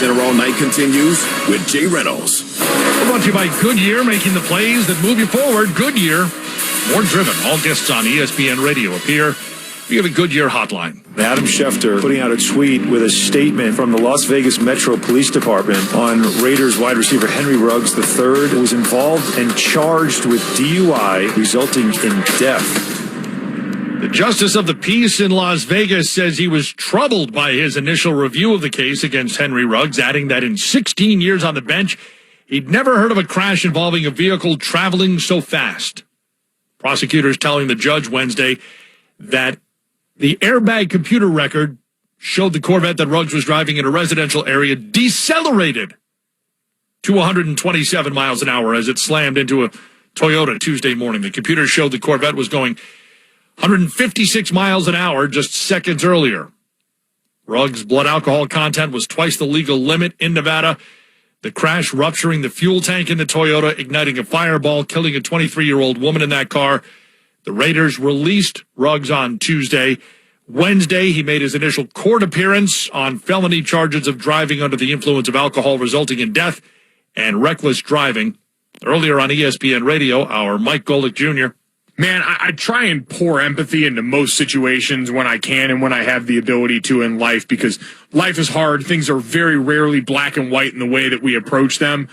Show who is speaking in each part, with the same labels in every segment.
Speaker 1: SportsCenter All Night continues with Jay Reynolds.
Speaker 2: We're brought to you by Goodyear, making the plays that move you forward. Goodyear, more driven. All guests on ESPN Radio appear via the Goodyear hotline.
Speaker 3: Adam Schefter putting out a tweet with a statement from the Las Vegas Metro Police Department on Raiders wide receiver Henry Ruggs III, who was involved and charged with DUI resulting in death.
Speaker 2: The Justice of the Peace in Las Vegas says he was troubled by his initial review of the case against Henry Ruggs, adding that in 16 years on the bench, he'd never heard of a crash involving a vehicle traveling so fast. Prosecutors telling the judge Wednesday that the airbag computer record showed the Corvette that Ruggs was driving in a residential area decelerated to 127 miles an hour as it slammed into a Toyota Tuesday morning. The computer showed the Corvette was going 156 miles an hour just seconds earlier. Ruggs' blood alcohol content was twice the legal limit in Nevada. The crash rupturing the fuel tank in the Toyota, igniting a fireball, killing a 23-year-old woman in that car. The Raiders released Ruggs on Tuesday. Wednesday, he made his initial court appearance on felony charges of driving under the influence of alcohol resulting in death and reckless driving. Earlier on ESPN Radio, our Mike Golick Jr.
Speaker 4: Man, I try and pour empathy into most situations when I can and when I have the ability to in life, because life is hard. Things are very rarely black and white in the way that we approach them.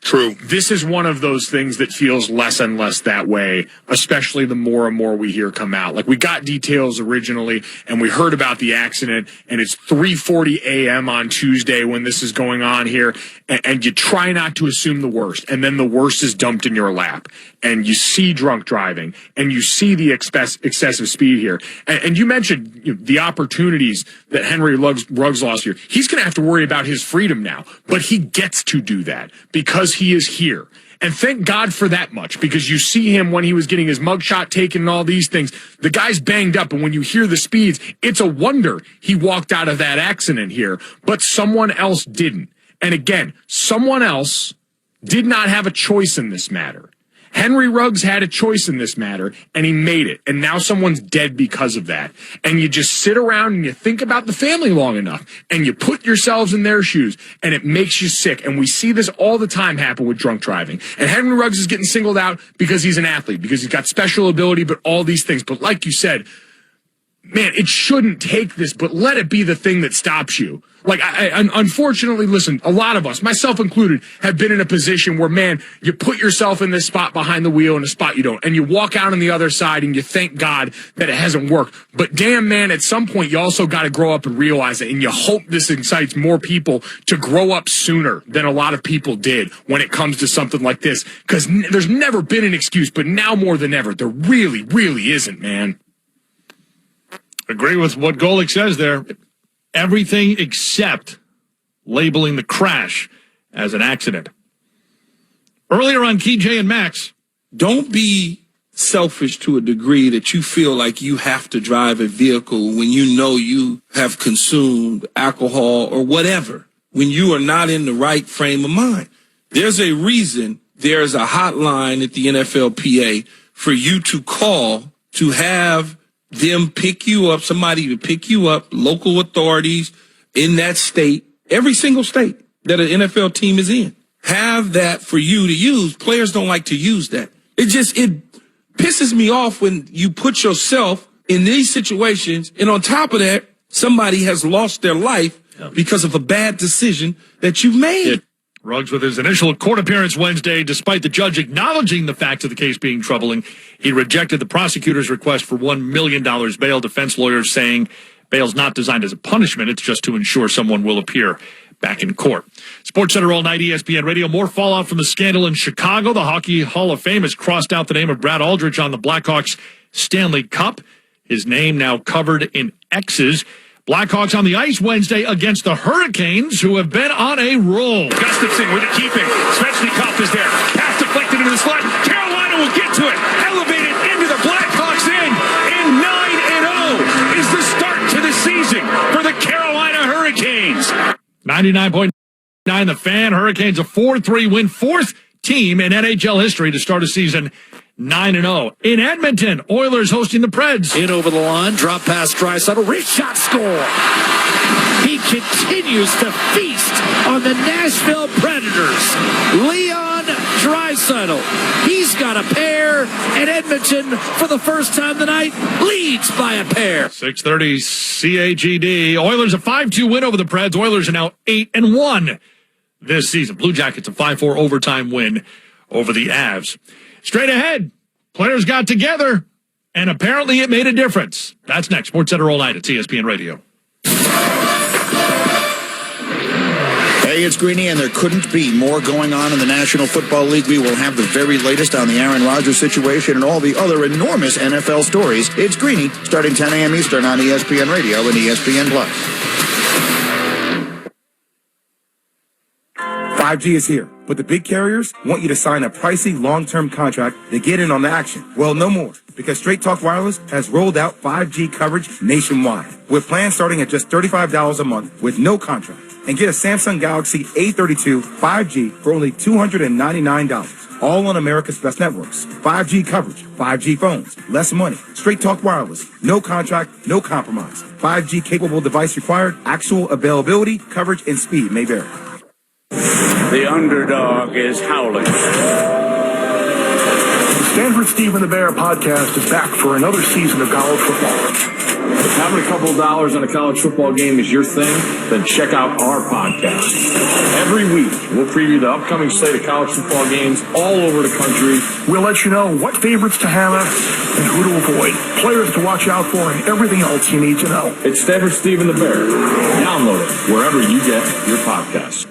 Speaker 5: True.
Speaker 4: This is one of those things that feels less and less that way, especially the more and more we hear come out. Like, we got details originally, and we heard about the accident, and it's 3:40 a.m. on Tuesday when this is going on here, and you try not to assume the worst, and then the worst is dumped in your lap, and you see drunk driving, and you see the excessive speed here. And you mentioned the opportunities that Henry Ruggs lost here. He's going to have to worry about his freedom now, but he gets to do that because he is here. And thank God for that much, because you see him when he was getting his mugshot taken and all these things. The guy's banged up, and when you hear the speeds, it's a wonder he walked out of that accident here. But someone else didn't. And again, someone else did not have a choice in this matter. Henry Ruggs had a choice in this matter, and he made it. And now someone's dead because of that. And you just sit around and you think about the family long enough, and you put yourselves in their shoes, and it makes you sick. And we see this all the time happen with drunk driving. And Henry Ruggs is getting singled out because he's an athlete, because he's got special ability, but all these things. But like you said, man, it shouldn't take this, but let it be the thing that stops you. Like, unfortunately, listen, a lot of us, myself included, have been in a position where, man, you put yourself in this spot behind the wheel in a spot you don't, and you walk out on the other side and you thank God that it hasn't worked. But damn, man, at some point, you also got to grow up and realize it, and you hope this incites more people to grow up sooner than a lot of people did when it comes to something like this, because there's never been an excuse, but now more than ever, there really, really isn't, man.
Speaker 2: Agree with what Golick says there. Everything except labeling the crash as an accident. Earlier on Key, J, and Max.
Speaker 5: Don't be selfish to a degree that you feel like you have to drive a vehicle when you know you have consumed alcohol or whatever, when you are not in the right frame of mind. There's a reason there's a hotline at the NFLPA for you to call to have them pick you up, somebody to pick you up, local authorities in that state, every single state that an NFL team is in, have that for you to use. Players don't like to use that. It pisses me off when you put yourself in these situations, and on top of that, somebody has lost their life because of a bad decision that you made.
Speaker 2: Ruggs with his initial court appearance Wednesday, despite the judge acknowledging the facts of the case being troubling, he rejected the prosecutor's request for $1 million bail. Defense lawyers saying bail's not designed as a punishment. It's just to ensure someone will appear back in court. SportsCenter All Night, ESPN Radio. More fallout from the scandal in Chicago. The Hockey Hall of Fame has crossed out the name of Brad Aldrich on the Blackhawks Stanley Cup. His name now covered in X's. Blackhawks on the ice Wednesday against the Hurricanes, who have been on a roll.
Speaker 6: Gustafsson with the keeping. Svechnikov is there. Pass deflected into the slot. Carolina will get to it. Elevated into the Blackhawks in. And 9-0 is the start to the season for the Carolina Hurricanes.
Speaker 2: 99.9 The Fan. Hurricanes a 4-3 win. Fourth team in NHL history to start a season 9-0. In Edmonton, Oilers hosting the Preds.
Speaker 7: In over the line, drop pass, Draisaitl, reach shot, score. He continues to feast on the Nashville Predators. Leon Draisaitl. He's got a pair, and Edmonton, for the first time tonight, leads by a pair.
Speaker 2: 6:30 CAGD. Oilers a 5-2 win over the Preds. Oilers are now 8-1 this season. Blue Jackets a 5-4 overtime win over the Avs. Straight ahead, players got together, and apparently it made a difference. That's next. SportsCenter all night at ESPN Radio.
Speaker 8: Hey, it's Greeny, and there couldn't be more going on in the National Football League. We will have the very latest on the Aaron Rodgers situation and all the other enormous NFL stories. It's Greeny, starting 10 a.m. Eastern on ESPN Radio and ESPN+.
Speaker 9: 5G is here, but the big carriers want you to sign a pricey long-term contract to get in on the action. Well, no more, because Straight Talk Wireless has rolled out 5G coverage nationwide, with plans starting at just $35 a month with no contract. And get a Samsung Galaxy A32 5G for only $299, all on America's best networks. 5G coverage, 5G phones, less money. Straight Talk Wireless, no contract, no compromise. 5G capable device required, actual availability, coverage, and speed may vary.
Speaker 10: The underdog is howling.
Speaker 11: The Stanford Steve and the Bear podcast is back for another season of college football.
Speaker 12: If having a couple of dollars on a college football game is your thing, then check out our podcast. Every week, we'll preview the upcoming slate of college football games all over the country.
Speaker 11: We'll let you know what favorites to have and who to avoid, players to watch out for, and everything else you need to know.
Speaker 12: It's Stanford Steve and the Bear. Download it wherever you get your podcasts.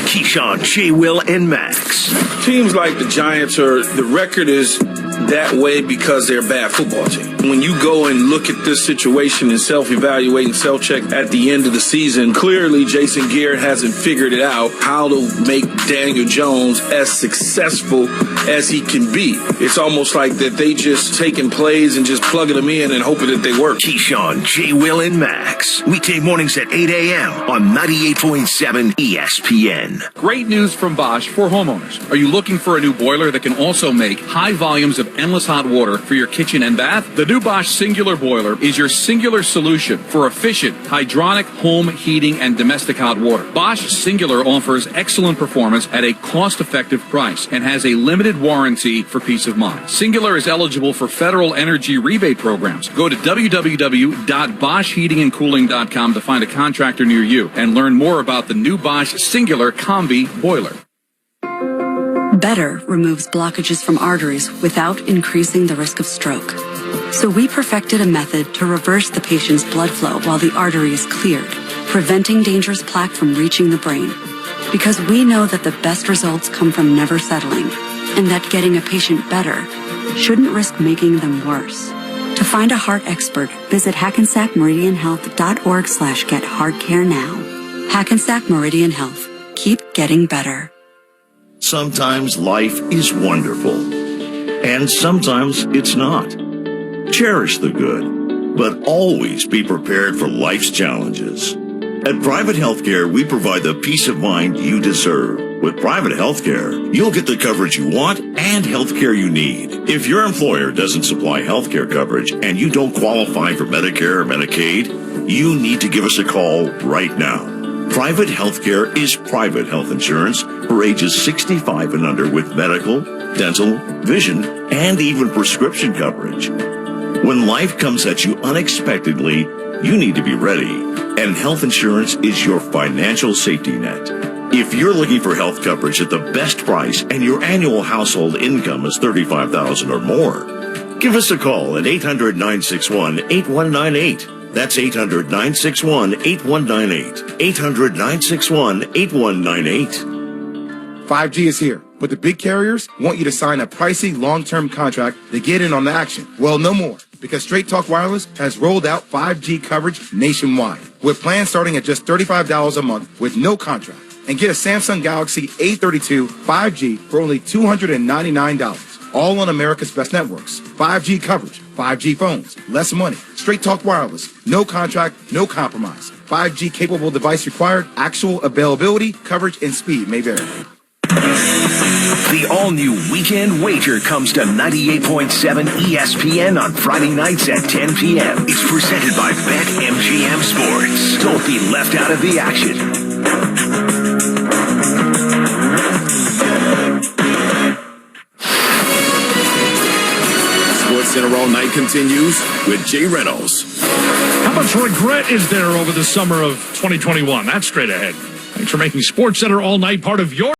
Speaker 1: Keyshawn, J. Will, and Max.
Speaker 5: Teams like the Giants the record is that way because they're a bad football team. When you go and look at this situation and self-evaluate and self-check at the end of the season, clearly Jason Garrett hasn't figured it out how to make Daniel Jones as successful as he can be. It's almost like that they just taking plays and just plugging them in and hoping that they work.
Speaker 1: Keyshawn, J. Will, and Max. Weekday mornings at 8 a.m. on 98.7 ESPN.
Speaker 13: Great news from Bosch for homeowners. Are you looking for a new boiler that can also make high volumes of endless hot water for your kitchen and bath? The new Bosch Singular Boiler is your singular solution for efficient hydronic home heating and domestic hot water. Bosch Singular offers excellent performance at a cost-effective price and has a limited warranty for peace of mind. Singular is eligible for federal energy rebate programs. Go to www.boschheatingandcooling.com to find a contractor near you and learn more about the new Bosch Singular Combi Boiler.
Speaker 14: Better removes blockages from arteries without increasing the risk of stroke. So we perfected a method to reverse the patient's blood flow while the artery is cleared, preventing dangerous plaque from reaching the brain. Because we know that the best results come from never settling, and that getting a patient better shouldn't risk making them worse. To find a heart expert, visit hackensackmeridianhealth.org/get-heart-care-now. Hackensack Meridian Health. Keep getting better.
Speaker 15: Sometimes life is wonderful, and sometimes it's not. Cherish the good, but always be prepared for life's challenges. At Private Healthcare, we provide the peace of mind you deserve. With Private Healthcare, you'll get the coverage you want and healthcare you need. If your employer doesn't supply healthcare coverage and you don't qualify for Medicare or Medicaid, you need to give us a call right now. Private Healthcare is private health insurance for ages 65 and under with medical, dental, vision, and even prescription coverage. When life comes at you unexpectedly, you need to be ready, and health insurance is your financial safety net. If you're looking for health coverage at the best price and your annual household income is $35,000 or more, give us a call at 800-961-8198. That's 800-961-8198. 800-961-8198.
Speaker 9: 5G is here, but the big carriers want you to sign a pricey long-term contract to get in on the action. Well, no more, because Straight Talk Wireless has rolled out 5G coverage nationwide, with plans starting at just $35 a month with no contract. And get a Samsung Galaxy A32 5G for only $299, all on America's best networks. 5G coverage, 5G phones, less money. Straight Talk Wireless, no contract, no compromise. 5G capable device required, actual availability, coverage, and speed may vary.
Speaker 1: The all-new Weekend Wager comes to 98.7 ESPN on Friday nights at 10 p.m. It's presented by BetMGM Sports. Don't be left out of the action.
Speaker 16: SportsCenter All Night continues with Jay Reynolds.
Speaker 2: How much regret is there over the summer of 2021? That's straight ahead. Thanks for making SportsCenter All Night part of your